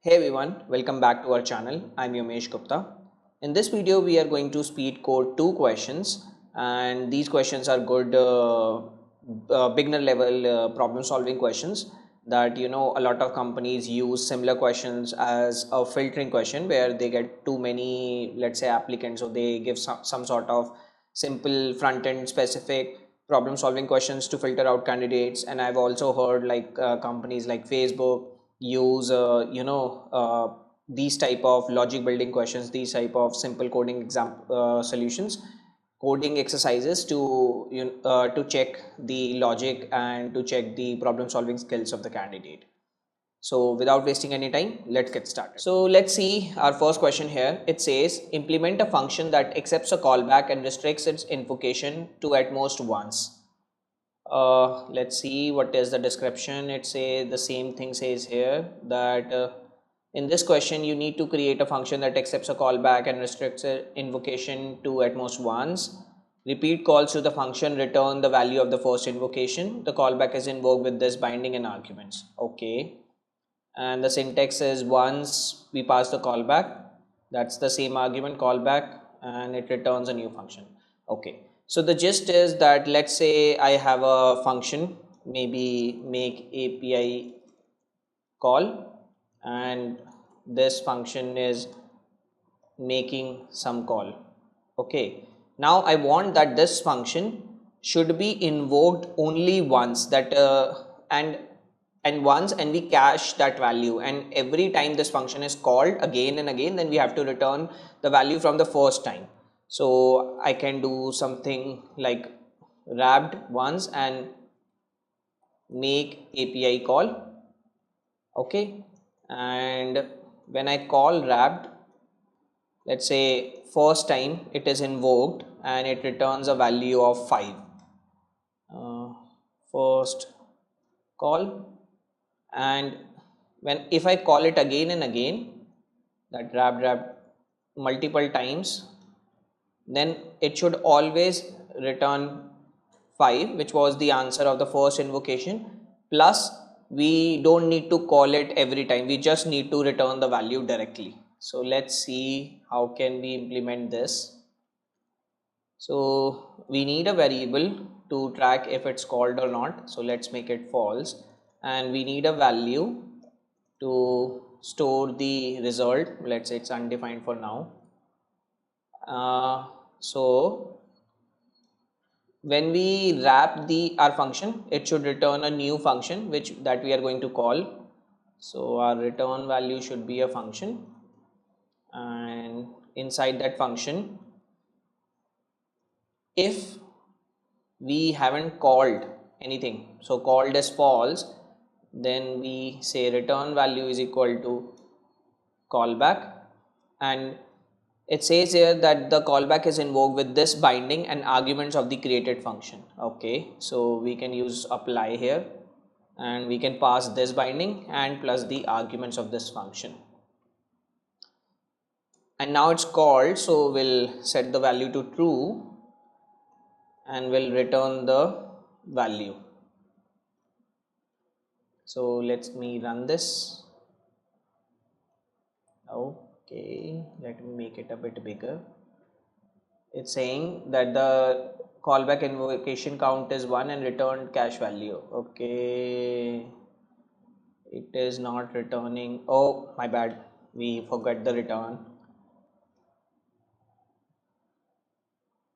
Hey everyone, welcome back to our channel. I'm Yomesh Gupta. In this video, we are going to speed code two questions, and these questions are good beginner level problem solving questions that a lot of companies use similar questions as a filtering question where they get too many, let's say, applicants, so they give some sort of simple front end specific problem solving questions to filter out candidates. And I've also heard like companies like Facebook use these type of logic building questions, these type of simple coding solutions, coding exercises to check the logic and to check the problem solving skills of the candidate. So without wasting any time, let's get started. So let's see our first question here. It says implement a function that accepts a callback and restricts its invocation to at most once. Let's see what is the description. It says the same thing says here that in this question you need to create a function that accepts a callback and restricts invocation to at most once. Repeat calls to the function return the value of the first invocation. The callback is invoked with this binding and arguments. Okay, and the syntax is once we pass the callback, that's the same argument callback, and it returns a new function. Okay, so the gist is that let's say I have a function, maybe make API call, and this function is making some call. Okay, now I want that this function should be invoked only once, that and once, and we cache that value, and every time this function is called again and again, then we have to return the value from the first time. So I can do something like wrapped once and make API call. Okay, and when I call wrapped, let's say first time it is invoked and it returns a value of 5. First call, and when if I call it again and again, that wrapped multiple times, then it should always return 5, which was the answer of the first invocation, plus we don't need to call it every time, we just need to return the value directly. So let's see how can we implement this. So we need a variable to track if it's called or not, so let's make it false, and we need a value to store the result. Let's say it's undefined for now. So when we wrap our function, it should return a new function that we are going to call. So our return value should be a function, and inside that function, if we haven't called anything, so called is false, then we say return value is equal to callback, and it says here that the callback is invoked with this binding and arguments of the created function. Okay, so we can use apply here, and we can pass this binding and plus the arguments of this function, and now it's called, so we'll set the value to true and we'll return the value. So let me run this. Okay, let me make it a bit bigger. It's saying that the callback invocation count is 1 and returned cache value. Okay, it is not returning. Oh, my bad, we forgot the return.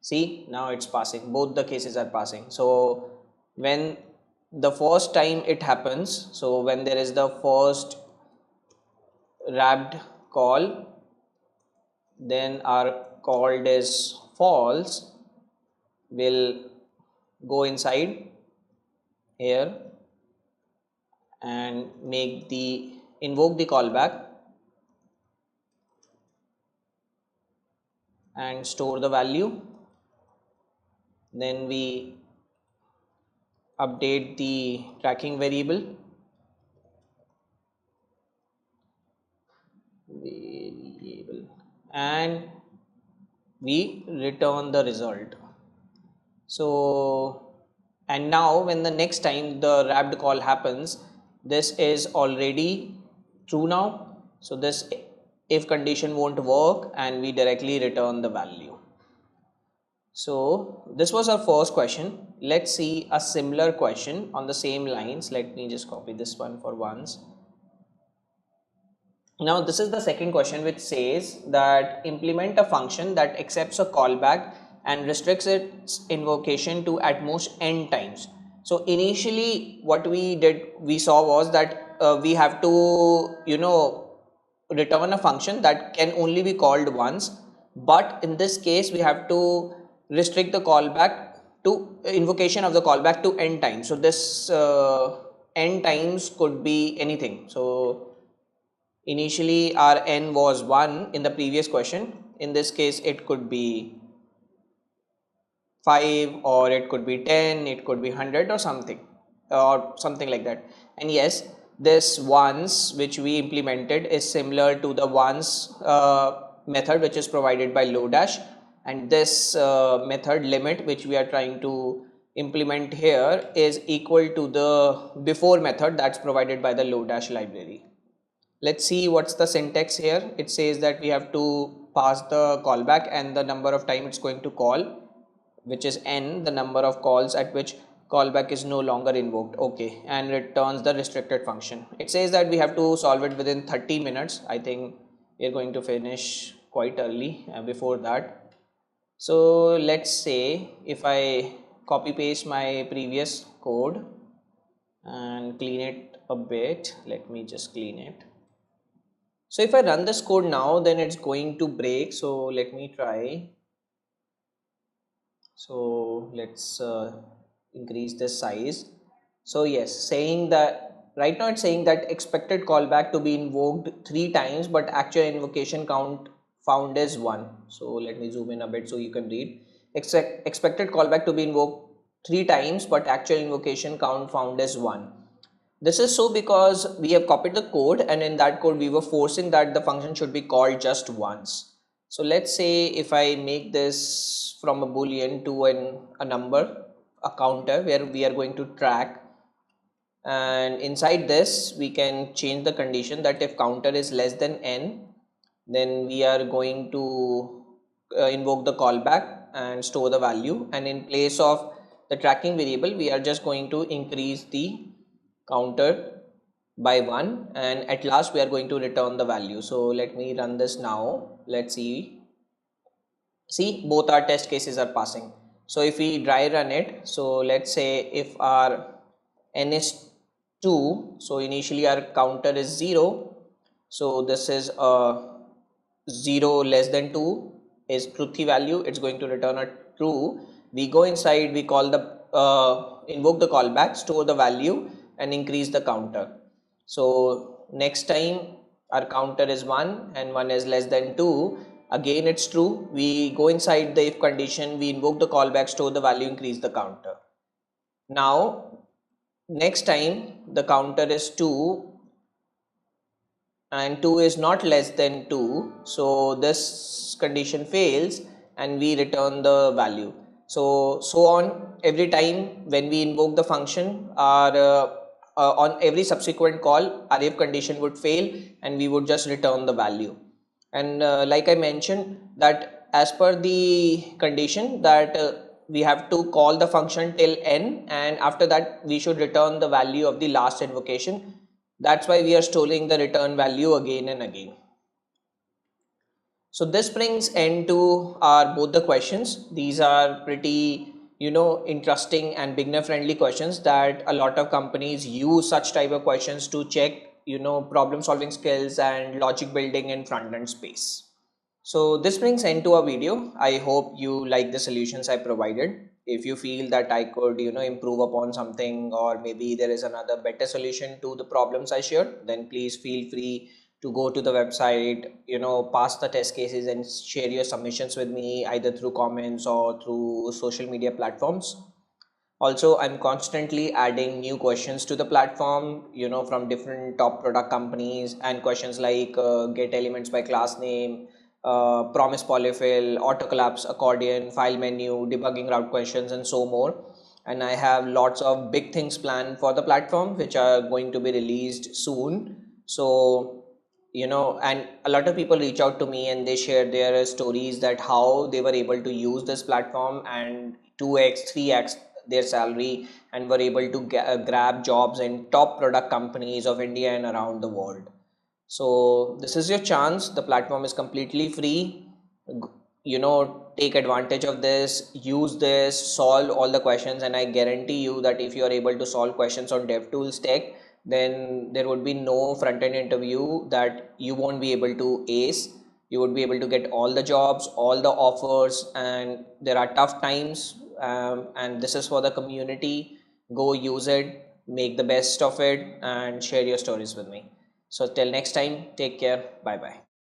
See, now it's passing, both the cases are passing. So when the first time it happens, so when there is the first wrapped call, then our called is false, will go inside here and invoke the callback and store the value. Then we update the tracking variable, and we return the result. So, and now when the next time the wrapped call happens, this is already true now. So this if condition won't work and we directly return the value. So this was our first question. Let's see a similar question on the same lines. Let me just copy this one for once. Now this is the second question, which says that implement a function that accepts a callback and restricts its invocation to at most n times. So initially what we saw was that we have to return a function that can only be called once, but in this case we have to restrict the callback to invocation of the callback to n times. So this n times could be anything. So initially our n was 1 in the previous question. In this case it could be 5, or it could be 10, it could be 100 or something like that. And yes, this once which we implemented is similar to the once method which is provided by Lodash, and this method limit which we are trying to implement here is equal to the before method that's provided by the Lodash library. Let's see what's the syntax here. It says that we have to pass the callback and the number of time it's going to call, which is n, the number of calls at which callback is no longer invoked. Okay, and returns the restricted function. It says that we have to solve it within 30 minutes. I think we're going to finish quite early before that. So let's say if I copy paste my previous code and clean it a bit, let me just clean it. So if I run this code now, then it's going to break. So let me try. So let's increase the size. So yes, saying that right now it's saying that expected callback to be invoked 3 times, but actual invocation count found is 1. So let me zoom in a bit so you can read. Expected callback to be invoked 3 times, but actual invocation count found is 1. This is so because we have copied the code, and in that code we were forcing that the function should be called just once. So let's say if I make this from a boolean to a number, a counter where we are going to track, and inside this we can change the condition that if counter is less than n, then we are going to invoke the callback and store the value, and in place of the tracking variable we are just going to increase the counter by 1, and at last we are going to return the value. So let me run this now. Let's see both our test cases are passing. So if we dry run it, so let's say if our n is 2, so initially our counter is 0, so this is a 0 less than 2 is truthy value, it's going to return a true. We go inside, we call the invoke the callback, store the value and increase the counter. So next time our counter is 1 and 1 is less than 2, again it's true. We go inside the if condition, we invoke the callback, store the value, increase the counter. Now next time the counter is 2 and 2 is not less than 2, so this condition fails and we return the value. So on every time when we invoke the function, our on every subsequent call our if condition would fail and we would just return the value. And like I mentioned that as per the condition that we have to call the function till n, and after that we should return the value of the last invocation. That's why we are storing the return value again and again. So this brings end to our both the questions. These are pretty interesting and beginner friendly questions that a lot of companies use such type of questions to check problem solving skills and logic building in front end space. So this brings end to our video. I hope you like the solutions I provided. If you feel that I could improve upon something, or maybe there is another better solution to the problems I shared, then please feel free to go to the website, pass the test cases and share your submissions with me either through comments or through social media platforms. Also, I'm constantly adding new questions to the platform, from different top product companies, and questions like get elements by class name, promise polyfill, auto collapse, accordion, file menu, debugging route questions, and so more. And I have lots of big things planned for the platform which are going to be released soon. So and a lot of people reach out to me and they share their stories that how they were able to use this platform and 2x 3x their salary, and were able to grab jobs in top product companies of India and around the world. So this is your chance. The platform is completely free. Take advantage of this, use this, solve all the questions, and I guarantee you that if you are able to solve questions on DevTools Tech, then there would be no front-end interview that you won't be able to ace. You would be able to get all the jobs, all the offers, and there are tough times. And this is for the community. Go use it, make the best of it, and share your stories with me. So till next time, take care. Bye bye.